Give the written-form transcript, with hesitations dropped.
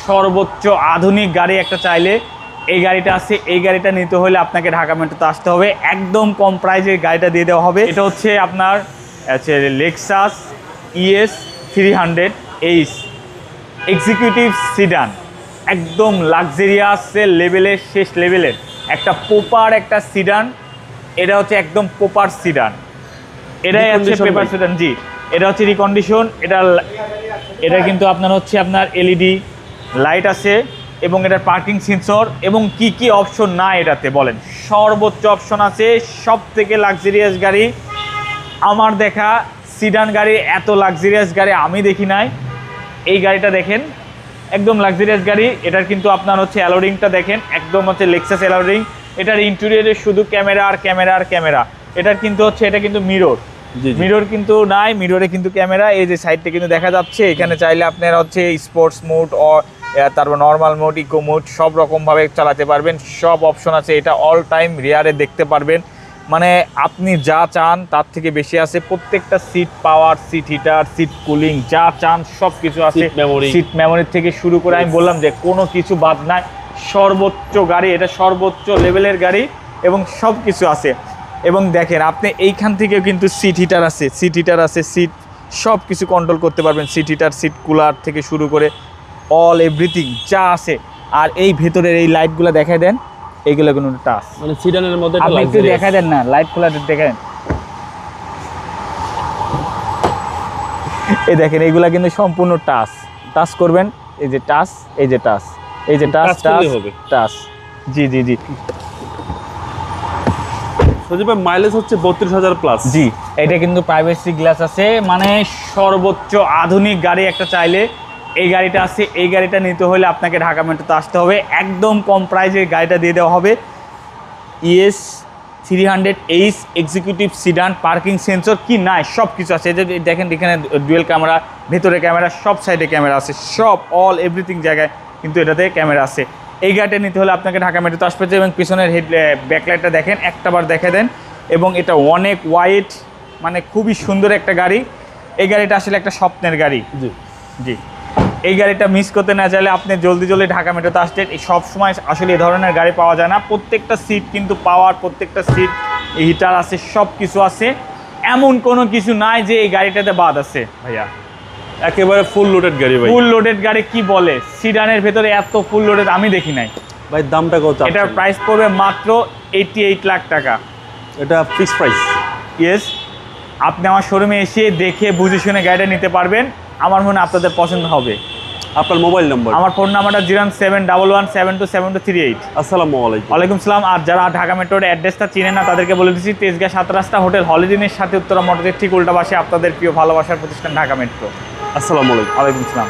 সর্বোচ্চ আধুনিক গাড়ি একটা চাইলে এই গাড়িটা আছে। এই গাড়িটা নিতে হলে আপনাকে ঢাকা মেট্রোতে আসতে হবে, একদম কম প্রাইসে গাড়িটা দিয়ে দেওয়া হবে। এটা হচ্ছে আপনার Lexus ES 300 H executive sit down, একদম লাক্সারিয়াস লেভেলের, শেষ লেভেলের একটা প্রপার একটা সিডান। এটা হচ্ছে একদম প্রপার সিডান, এটাই হচ্ছে পেপার সিডান। জি, এটা হচ্ছে রিকন্ডিশন। এটা কিন্তু আপনার হচ্ছে আপনার LED লাইট আছে এবং এটার পার্কিং সেন্সর এবং কি কি অপশন না এটাতে বলেন, সর্বোচ্চ অপশন আছে। সব থেকে লাক্সারিয়াস গাড়ি আমার দেখা, সিডান গাড়ি এত লাক্সারিয়াস গাড়ি আমি দেখি নাই। এই গাড়িটা দেখেন, একদম লাক্সারিয়াস গাড়ি। এটার কিন্তু আপনার হচ্ছে অ্যালোরিংটা দেখেন, একদম হচ্ছে লেক্সাস অ্যালোরিং। এটার ইন্টেরিয়রে শুধু ক্যামেরা আর ক্যামেরা আর ক্যামেরা। এটার কিন্তু হচ্ছে এটা কিন্তু মিরর কিন্তু নাই, মিররে কিন্তু ক্যামেরা। এই যে সাইডটা কিন্তু দেখা যাচ্ছে, এখানে চাইলে আপনারা হচ্ছে স্পোর্টস মোড ও তারপর নর্মাল মোড, ইকো মোড সব রকমভাবে চালাতে পারবেন, সব অপশন আছে। এটা অল টাইম রিয়ারে দেখতে পারবেন, মানে আপনি যা চান তার থেকে বেশি আছে। প্রত্যেকটা seat power, seat heater, seat cooling, যা চান সব কিছু আছে। সিট মেমোরি থেকে শুরু করে আমি বললাম যে কোনো কিছু বাদ নাই। সর্বোচ্চ গাড়ি, এটা সর্বোচ্চ লেভেলের গাড়ি এবং সব কিছু আছে। এবং দেখেন আপনি এইখান থেকেও কিন্তু সিট হিটার আছে, সিট সব কিছু কন্ট্রোল করতে পারবেন। সিট হিটার, সিট কুলার থেকে শুরু করে অল এভরিথিং যা আছে। আর এই ভেতরের এই লাইটগুলো দেখাই দেন, এইগুলো কোনো টাচ, মানে সিডানের মধ্যে আপনি একটু দেখা দেন না, লাইট খোলা দেখেন। এই দেখেন এইগুলা কিন্তু সম্পূর্ণ টাচ করবেন। এই যে টাচ, এই যে টাচ, এই যে টাচ টাচ। জি জি জি সজীব ভাই, মাইলেজ হচ্ছে 32,000 প্লাস। জি, এটা কিন্তু প্রাইভেসি গ্লাস আছে, মানে সর্বোচ্চ আধুনিক গাড়ি একটা চাইলে এই গাড়িটা আছে। এই গাড়িটা নিতে হলে আপনাকে ঢাকা মেট্রোতে আসতে হবে, একদম কম প্রাইসে গাড়িটা দিয়ে দেওয়া হবে। ES 300 H executive sit down, parking sensor কি নাই সব কিছু আছে। যে দেখেন এখানে ডুয়েল ক্যামেরা, ভেতরে ক্যামেরা, সব সাইডে ক্যামেরা আছে, সব অল এভরিথিং জায়গায় কিন্তু এটাতে ক্যামেরা আছে। এই গাড়িটা নিতে হলে আপনাকে ঢাকা মেট্রোতে আসতে হবে। এবং পিছনের ব্যাকলাইটটা দেখেন, একটাবার দেখে দেন। এবং এটা অনেক ওয়াইড, মানে খুবই সুন্দর একটা গাড়ি। এই গাড়িটা আসলে একটা স্বপ্নের গাড়ি। জি জি, এই গাড়িটা মিস করতে না চাইলে আপনি জলদি ঢাকা মেট্রোতে আসতেন। এই সবসময় আসলে এই ধরনের গাড়ি পাওয়া যায় না। প্রত্যেকটা সিট কিন্তু পাওয়ার, প্রত্যেকটা সিট হিটার আছে, সব কিছু আছে। এমন কোনো কিছু নাই যে এই গাড়িটাতে বাদ আছে ভাইয়া। একেবারে ফুল লোডেড গাড়ি ভাই। ফুল লোডেড গাড়ি কি বলে, সিডানের ভেতরে এত ফুল লোডেড আমি দেখি নাই ভাই। দামটা কত? এটার প্রাইস পড়বে মাত্র 88 লাখ টাকা। এটা ফিক্স প্রাইস? ইয়েস, আপনি আমার শোরুমে এসে দেখে বুঝে শুনে গাড়িটা নিতে পারবেন। আমার মনে হয় আপনাদের পছন্দ হবে। আপনার মোবাইল নাম্বার? আমার ফোন নাম্বারটা 07117272238। আসসালামু আলাইকুম। ওয়ালাইকুম সালাম। আর যারা ঢাকা মেট্রোর অ্যাড্রেসটা চিনেন না তাদেরকে বলে দিচ্ছি, তেজগাঁ 7 রাস্তা হোটেল হলিডেনের সাথে উত্তরা মোটরের ঠিক উল্টা পাশে আপনাদের প্রিয় ভালোবাসার প্রতিষ্ঠান ঢাকা মেট্রো। আসসালামু আলাইকুম। ওয়ালাইকুম সালাম।